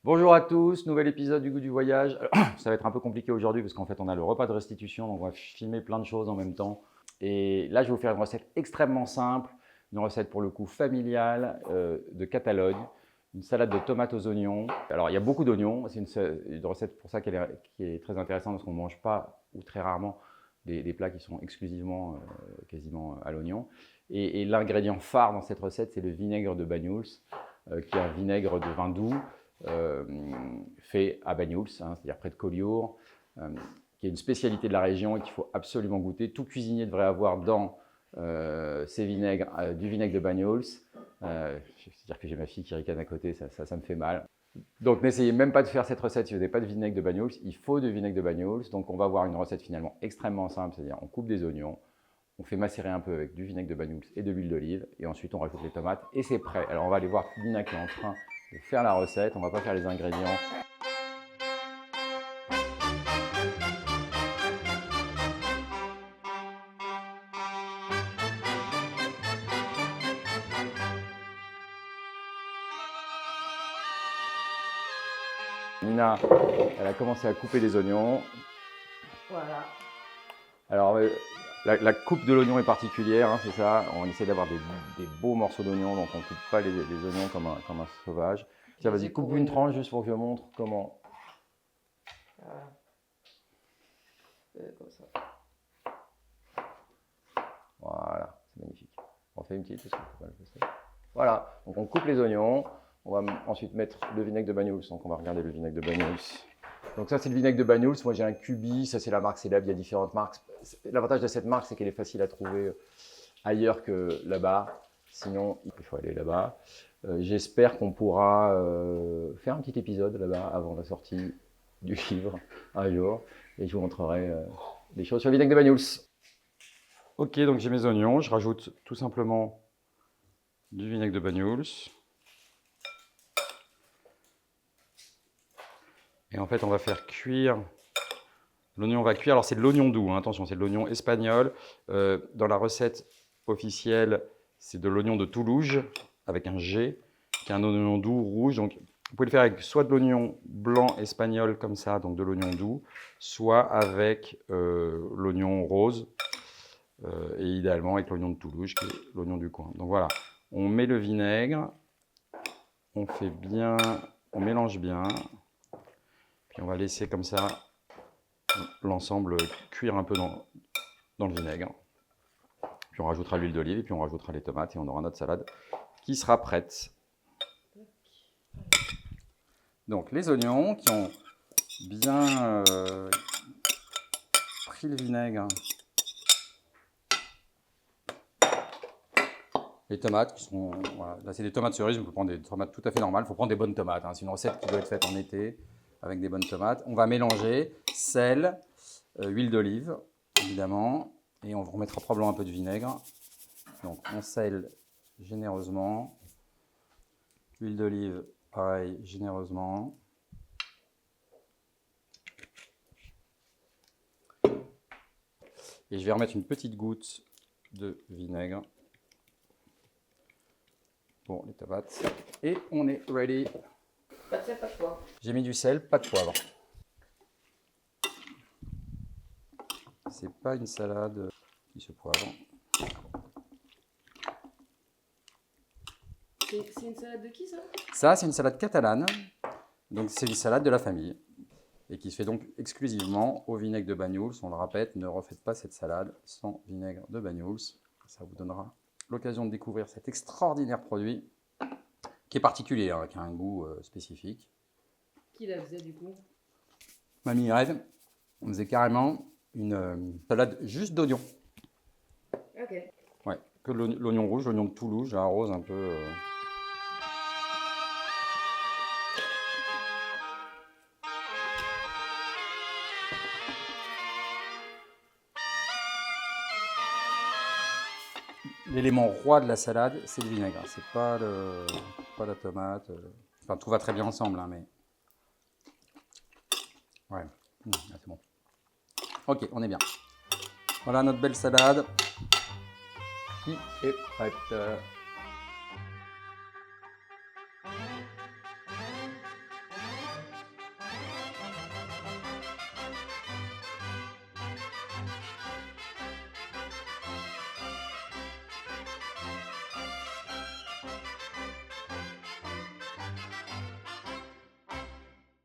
Bonjour à tous, nouvel épisode du Goût du voyage. Alors, ça va être un peu compliqué aujourd'hui parce qu'en fait on a le repas de restitution, donc on va filmer plein de choses en même temps. Et là je vais vous faire une recette extrêmement simple, une recette pour le coup familiale de Catalogne, une salade de tomates aux oignons. Alors il y a beaucoup d'oignons, c'est une recette pour ça qui est très intéressante parce qu'on ne mange pas ou très rarement des plats qui sont exclusivement quasiment à l'oignon. Et l'ingrédient phare dans cette recette c'est le vinaigre de Banyuls, qui est un vinaigre de vin doux. Fait à Banyuls, c'est-à-dire près de Collioure, qui est une spécialité de la région et qu'il faut absolument goûter. Tout cuisinier devrait avoir dans ses vinaigres du vinaigre de Banyuls. C'est-à-dire que j'ai ma fille qui ricane à côté, ça me fait mal. Donc n'essayez même pas de faire cette recette si vous n'avez pas de vinaigre de Banyuls. Il faut du vinaigre de Banyuls. Donc on va avoir une recette finalement extrêmement simple, c'est-à-dire on coupe des oignons, on fait macérer un peu avec du vinaigre de Banyuls et de l'huile d'olive, et ensuite on rajoute les tomates et c'est prêt. Alors on va aller voir Nina qui est en train de faire la recette, on ne va pas faire les ingrédients. Nina, elle a commencé à couper les oignons. Voilà. Alors la coupe de l'oignon est particulière, c'est ça. On essaie d'avoir des beaux morceaux d'oignon, donc on ne coupe pas les oignons comme un sauvage. Tiens, vas-y, coupe une tranche juste pour que je montre comment. Voilà. Comme ça. Voilà, c'est magnifique. On fait une petite aussi. Voilà, donc on coupe les oignons. On va ensuite mettre le vinaigre de Banyuls. Donc on va regarder le vinaigre de Banyuls. Donc ça c'est le vinaigre de Banyuls. Moi j'ai un Cubi, ça c'est la marque célèbre. Il y a différentes marques. L'avantage de cette marque c'est qu'elle est facile à trouver ailleurs que là-bas. Sinon il faut aller là-bas. J'espère qu'on pourra faire un petit épisode là-bas avant la sortie du livre un jour. Et je vous montrerai des choses sur le vinaigre de Banyuls. Ok, donc j'ai mes oignons. Je rajoute tout simplement du vinaigre de Banyuls. Et en fait, on va faire cuire. L'oignon va cuire. Alors, c'est de l'oignon doux, hein, attention, c'est de l'oignon espagnol. Dans la recette officielle, c'est de l'oignon de Toulouse, avec un G, qui est un oignon doux rouge. Donc, vous pouvez le faire avec soit de l'oignon blanc espagnol, comme ça, donc de l'oignon doux, soit avec l'oignon rose, et idéalement avec l'oignon de Toulouse, qui est l'oignon du coin. Donc voilà, on met le vinaigre, on fait bien, on mélange bien. Puis on va laisser comme ça l'ensemble cuire un peu dans le vinaigre. Puis on rajoutera l'huile d'olive et puis on rajoutera les tomates et on aura notre salade qui sera prête. Donc les oignons qui ont bien pris le vinaigre. Les tomates qui sont, voilà, là c'est des tomates cerises, on peut prendre des tomates tout à fait normales. Il faut prendre des bonnes tomates, hein. C'est une recette qui doit être faite en été avec des bonnes tomates. On va mélanger sel, huile d'olive évidemment, et on remettra probablement un peu de vinaigre. Donc on sèle généreusement, huile d'olive pareil généreusement. Et je vais remettre une petite goutte de vinaigre pour les tomates. Et on est ready. Pas de sel, pas de poivre. J'ai mis du sel, pas de poivre. C'est pas une salade qui se poivre. C'est une salade de qui ça? Ça, c'est une salade catalane. Donc c'est une salade de la famille. Et qui se fait donc exclusivement au vinaigre de Banyuls. On le répète, ne refaites pas cette salade sans vinaigre de Banyuls. Ça vous donnera l'occasion de découvrir cet extraordinaire produit qui est particulier, hein, qui a un goût spécifique. Qui la faisait du coup? Mamie Rêve, on faisait carrément une salade juste d'oignons. Ok. Ouais, que l'oignon rouge, l'oignon de Toulouse, un rose un peu. L'élément roi de la salade, c'est le vinaigre. C'est pas la tomate. Enfin, tout va très bien ensemble, hein, mais. Ouais, c'est bon. Ok, on est bien. Voilà notre belle salade qui est prête.